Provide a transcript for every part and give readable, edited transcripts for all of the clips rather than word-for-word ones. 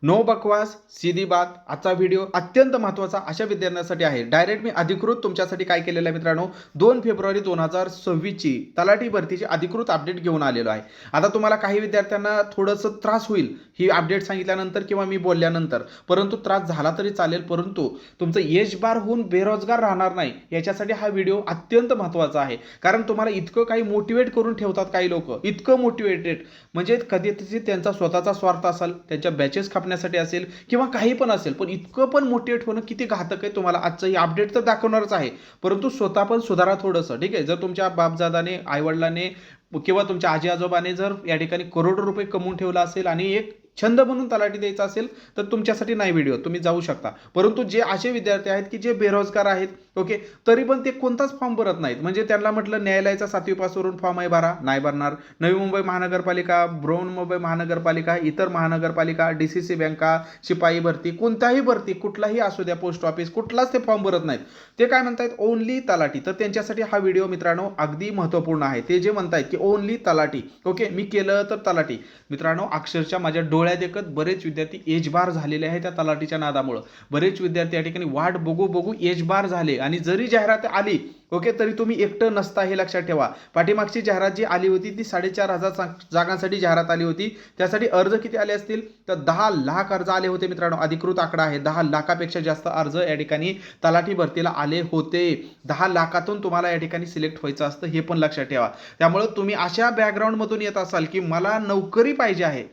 No बकवास सीधी बात. आजचा व्हिडिओ अत्यंत महत्त्वाचा अशा विद्यार्थ्यांसाठी आहे. डायरेक्ट मी अधिकृत तुमच्यासाठी काय केलेलं आहे मित्रांनो, 2 फेब्रुवारी 2026ची तलाठी भरतीची अधिकृत अपडेट घेऊन आलेलो आहे. आता तुम्हाला काही विद्यार्थ्यांना थोडंसं त्रास होईल ही अपडेट सांगितल्यानंतर किंवा मी बोलल्यानंतर, परंतु त्रास झाला तरी चालेल, परंतु तुमचं एज बार होऊन बेरोजगार राहणार नाही याच्यासाठी हा व्हिडिओ अत्यंत महत्त्वाचा आहे. कारण तुम्हाला इतकं काही मोटिवेट करून ठेवतात काही लोक, इतकं मोटिवेटेड म्हणजे कधीतरी त्यांचा स्वतःचा स्वार्थ असेल, त्यांच्या बॅचेस साठी असेल किंवा काही पण असेल, पण इतकं पण मोटिवेट होणं किती घातक आहे तुम्हाला आजचं ही अपडेट तर दाखवणारच आहे, परंतु स्वतः पण सुधारा थोडंसं. ठीक आहे, जर तुमच्या बापजादाने आईवडिलांनी किंवा तुमच्या आजी आजोबाने जर या ठिकाणी करोडो रुपये कमवून ठेवला असेल आणि एक छंद म्हणून तलाठी द्यायचा असेल तर तुमच्यासाठी नाही व्हिडिओ, तुम्ही जाऊ शकता. परंतु जे असे विद्यार्थी आहेत की जे बेरोजगार आहेत, ओके, तरी पण ते कोणताच फॉर्म भरत नाहीत, म्हणजे त्यांना म्हटलं न्यायालयाचा 7वी पासवरून फॉर्म आहे भरा, नाही भरणार. नवी मुंबई महानगरपालिका, बृहन्मुंबई महानगरपालिका, इतर महानगरपालिका, डीसीसी बँका, शिपाई भरती, कोणताही भरती कुठलाही असू द्या, पोस्ट ऑफिस, कुठलाच ते फॉर्म भरत नाहीत. ते काय म्हणतायत, ओनली तलाठी. तर त्यांच्यासाठी हा व्हिडिओ मित्रांनो अगदी महत्त्वपूर्ण आहे. ते जे म्हणतायत की ओनली तलाठी, ओके, मी केलं तर तलाठी. मित्रांनो अक्षरशः माझ्या डोळ्यात देखत बरेच विद्यार्थी एज बार झालेले आहेत त्या तलाठीच्या नादामुळे. बरेच विद्यार्थी या ठिकाणी वाट बघू बघू एज बार झाले आणि जरी जाहिरात आली, ओके, तरी तुम्ही एकटं नसता हे लक्षात ठेवा. पाठीमागची जाहिरात जी आली होती ती 4,500 जागांसाठी जाहिरात आली होती. त्यासाठी अर्ज किती आले असतील तर 10 लाख अर्ज आले होते मित्रांनो. अधिकृत आकडा आहे, 10 लाखापेक्षा जास्त अर्ज या ठिकाणी तलाठी भरतीला आले होते. 10 लाखातून तुम्हाला या ठिकाणी सिलेक्ट व्हायचं असतं, हे पण लक्षात ठेवा. त्यामुळे तुम्ही अशा बॅकग्राऊंडमधून येत असाल की मला नोकरी पाहिजे आहे,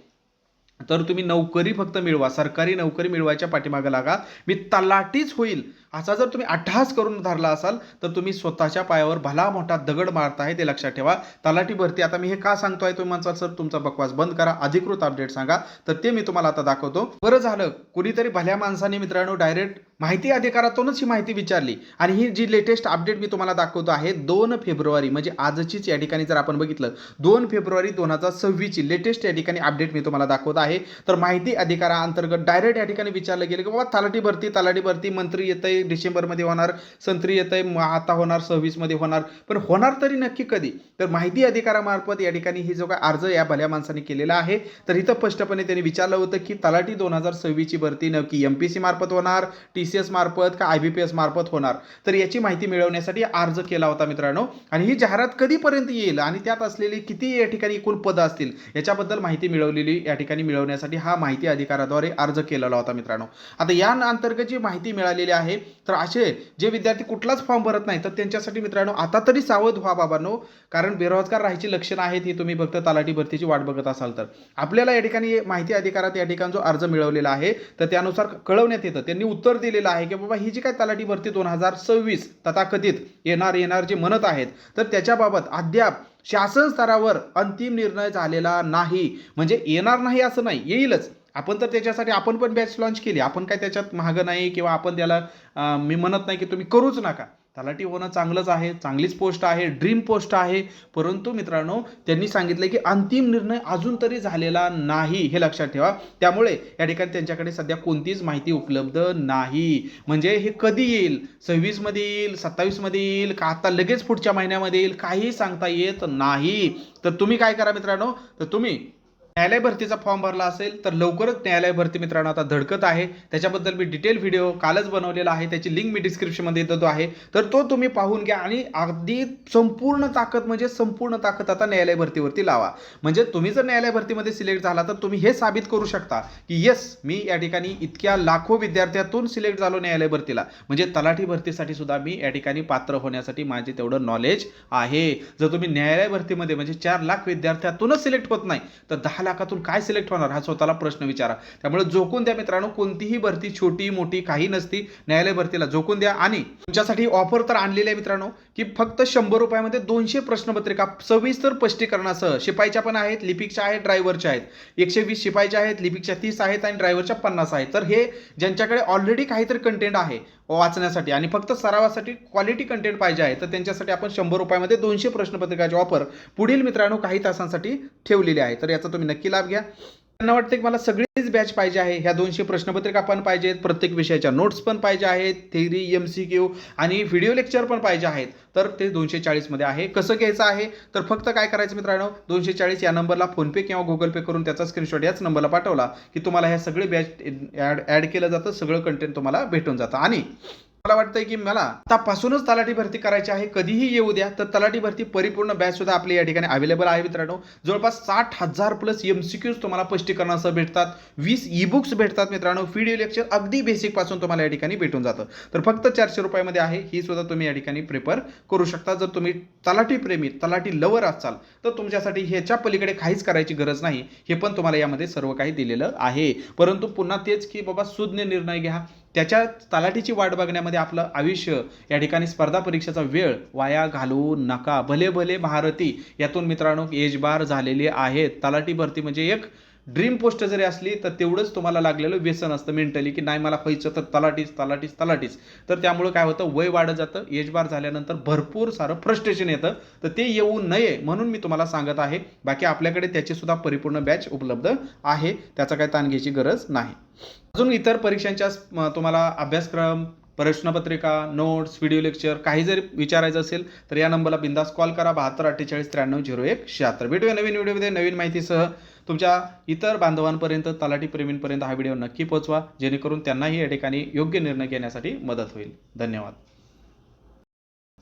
तर तुम्ही नोकरी फक्त मिळवा, सरकारी नोकरी मिळवायच्या पाठीमागे लागा, मी तलाठीच होईल असा जर तुम्ही अट्टहास करून धरला असाल तर तुम्ही स्वतःच्या पायावर भला मोठा दगड मारताय, ते लक्षात ठेवा. तलाठी भरती, आता मी हे का सांगतोय, तुम्ही म्हणसाल सर तुमचा बकवास बंद करा, अधिकृत अपडेट सांगा, तर ते मी तुम्हाला आता दाखवतो. बरं झालं कुणीतरी भल्या माणसाने मित्रांनो डायरेक्ट माहिती अधिकारातूनच ही माहिती विचारली आणि ही जी लेटेस्ट अपडेट मी तुम्हाला दाखवतो आहे 2 फेब्रुवारी म्हणजे आजचीच या ठिकाणी जर आपण बघितलं 2 फेब्रुवारी 2026ची लेटेस्ट या ठिकाणी अपडेट मी तुम्हाला दाखवत आहे. तर माहिती अधिकाराअंतर्गत डायरेक्ट या ठिकाणी विचारलं गेलं की बाबा तलाठी भरती मंत्री येतंय डिसेंबरमध्ये होणार, संत्री येतंय आता होणार, 26 मध्ये होणार, पण होणार तरी नक्की कधी. तर माहिती अधिकारामार्फत या ठिकाणी ही जो काय अर्ज या भल्या माणसाने केलेला आहे, तर इथं स्पष्टपणे त्यांनी विचारलं होतं की तलाठी 2026ची भरती नक्की एमपीसी मार्फत होणार, टीसीएस मार्फत का आयबीपीएस मार्फत होणार. तर याची माहिती मिळवण्यासाठी अर्ज केला होता मित्रांनो. आणि ही जाहिरात कधीपर्यंत येईल आणि त्यात असलेली किती या ठिकाणी एकूण पदं असतील याच्याबद्दल माहिती मिळवलेली या ठिकाणी मिळवण्यासाठी हा माहिती अधिकाराद्वारे अर्ज केलेला होता मित्रांनो. आता या अंतर्गत जी माहिती मिळालेली आहे, तर असे जे विद्यार्थी कुठलाच फॉर्म भरत नाही तर त्यांच्यासाठी मित्रांनो आता तरी सावध व्हा बाबांनो, कारण बेरोजगार राहायची लक्षणं आहेत ही तुम्ही फक्त तलाठी भरतीची वाट बघत असाल तर. आपल्याला या ठिकाणी माहिती अधिकारात या ठिकाणी जो अर्ज मिळवलेला आहे तर त्यानुसार कळवण्यात येतं, त्यांनी उत्तर दिलेलं आहे की बाबा ही जी काय तलाठी भरती 2026 तथाकथित येणार जे म्हणत आहेत, तर त्याच्याबाबत अद्याप शासन स्तरावर अंतिम निर्णय झालेला नाही. म्हणजे येणार नाही असं नाही, येईलच. आपण तर त्याच्यासाठी आपण पण बॅच लॉन्च केली, आपण काय त्याच्यात महाग नाही किंवा आपण त्याला मी म्हणत नाही की तुम्ही करूच नका. तलाठी होणं चांगलंच आहे, चांगलीच पोस्ट आहे, ड्रीम पोस्ट आहे, परंतु मित्रांनो त्यांनी सांगितलं की अंतिम निर्णय अजून तरी झालेला नाही, हे लक्षात ठेवा. त्यामुळे या ठिकाणी त्यांच्याकडे सध्या कोणतीच माहिती उपलब्ध नाही. म्हणजे हे कधी येईल, 26 मध्ये येईल, 27 मध्ये येईल का आता लगेच पुढच्या महिन्यामध्ये येईल, काही सांगता येत नाही. तर तुम्ही काय करा मित्रांनो, तर तुम्ही न्यायालय भरतीचा फॉर्म भरला असेल तर लवकरच न्यायालय भरती मित्रांनो आता धडकत आहे. त्याच्याबद्दल मी डिटेल व्हिडिओ कालच बनवलेला आहे, त्याची लिंक मी डिस्क्रिप्शनमध्ये देतो आहे, तर तो तुम्ही पाहून घ्या आणि अगदी संपूर्ण ताकद म्हणजे संपूर्ण ताकद आता न्यायालय भरतीवरती लावा. म्हणजे तुम्ही जर न्यायालय भरतीमध्ये सिलेक्ट झाला तर तुम्ही हे साबित करू शकता की येस मी या ठिकाणी इतक्या लाखो विद्यार्थ्यातून सिलेक्ट झालो न्यायालय भरतीला, म्हणजे तलाठी भरतीसाठी सुद्धा मी या ठिकाणी पात्र होण्यासाठी माझे तेवढं नॉलेज आहे. जर तुम्ही न्यायालय भरतीमध्ये म्हणजे 4 लाख विद्यार्थ्यातूनच सिलेक्ट होत नाही तर 10 लाखातून काय सिलेक्ट होणार, हा स्वतःला प्रश्न विचारा. त्यामुळे झोकून द्या मित्रांनो, कोणतीही भरती छोटी मोठी काही नसती, न्यायालय भरतीला झोकून द्या. आणि तुमच्यासाठी ऑफर तर आणलेली आहे मित्रांनो की फक्त 100 रुपयामध्ये 200 प्रश्नपत्रिका सविस्तर स्पष्टीकरणासह, शिपाईच्या पण आहेत, लिपिकच्या आहेत, ड्रायव्हरच्या आहेत. 120 शिपाईच्या आहेत, लिपिकच्या 30 आहेत आणि ड्रायव्हरच्या 50 आहेत. तर हे ज्यांच्याकडे ऑलरेडी काहीतरी कंटेंट आहे वाचण्यासाठी आणि फक्त सरावासाठी क्वालिटी कंटेंट पाहिजे आहे, तर त्यांच्यासाठी आपण 100 रुपयामध्ये 200 प्रश्नपत्रिकाची ऑफर पुढील मित्रांनो काही तासांसाठी ठेवलेली आहे. तर याचा तुम्ही नक्की लाभ घ्या. त्यांना वाटतं की मला सगळीच बॅच पाहिजे आहे, ह्या 200 प्रश्नपत्रिका पण पाहिजेत, प्रत्येक विषयाच्या नोट्स पण पाहिजे आहेत, थेअरी, MCQ आणि व्हिडिओ लेक्चर पण पाहिजे आहेत, तर ते 240 मध्ये आहे. कसं घ्यायचं आहे, तर फक्त काय करायचं मित्रांनो, 240 या नंबरला फोनपे किंवा गुगल पे करून त्याचा स्क्रीनशॉट याच नंबरला पाठवला की तुम्हाला ह्या सगळे बॅच ऍड केलं जातं, सगळं कंटेंट तुम्हाला भेटून जातं. आणि मला वाटतंय की मला आतापासूनच तलाठी भरती करायची आहे, कधीही येऊ द्या, तर तलाठी भरती परिपूर्ण बॅच सुद्धा आपली या ठिकाणी अवेलेबल आहे मित्रांनो. जवळपास 60,000 प्लस MCQs तुम्हाला स्पष्टीकरणासह भेटतात, 20 ई-बुक्स भेटतात मित्रांनो, व्हिडिओ लेक्चर अगदी बेसिक पासून तुम्हाला या ठिकाणी भेटून जातं. तर फक्त 400 रुपयामध्ये आहे, ही सुद्धा तुम्ही या ठिकाणी प्रिफर करू शकता. जर तुम्ही तलाठी प्रेमी, तलाठी लवर असाल तर तुमच्यासाठी ह्याच्या पलीकडे काहीच करायची गरज नाही. हे पण तुम्हाला यामध्ये सर्व काही दिलेलं आहे. परंतु पुन्हा तेच की बाबा सुज्ञ निर्णय घ्या. त्याच्या तलाठीची वाट बघण्यामध्ये आपलं आयुष्य या ठिकाणी स्पर्धा परीक्षेचा वेळ वाया घालवू नका. भले भले महारथी यातून मित्रांनो एज बार झालेली आहेत. तलाठी भरती म्हणजे एक ड्रीम पोस्ट जरी असली तर तेवढंच तुम्हाला लागलेलं व्यसन असतं मेंटली की नाही मला व्हायचं तर तलाठीच. तर त्यामुळे काय होतं, वय वाढत जातं, एज बार झाल्यानंतर भरपूर सारं फ्रस्ट्रेशन येतं. तर ते येऊ नये म्हणून मी तुम्हाला सांगत आहे. बाकी आपल्याकडे त्याची सुद्धा परिपूर्ण बॅच उपलब्ध आहे, त्याचा काही ताण घ्यायची गरज नाही. अजून इतर परीक्षांच्या तुम्हाला अभ्यासक्रम, प्रश्नपत्रिका, नोट्स, व्हिडिओ लेक्चर काही जरी विचारायचं असेल तर या नंबरला बिंदास कॉल करा, 72 48 93 01 76. भेटूया नवीन व्हिडिओमध्ये नवीन माहितीसह. तुमच्या इतर बांधवांपर्यंत, तलाठी प्रेमींपर्यंत हा व्हिडिओ नक्की पोहोचवा, जेणेकरून त्यांनाही या ठिकाणी योग्य निर्णय घेण्यासाठी मदत होईल. धन्यवाद.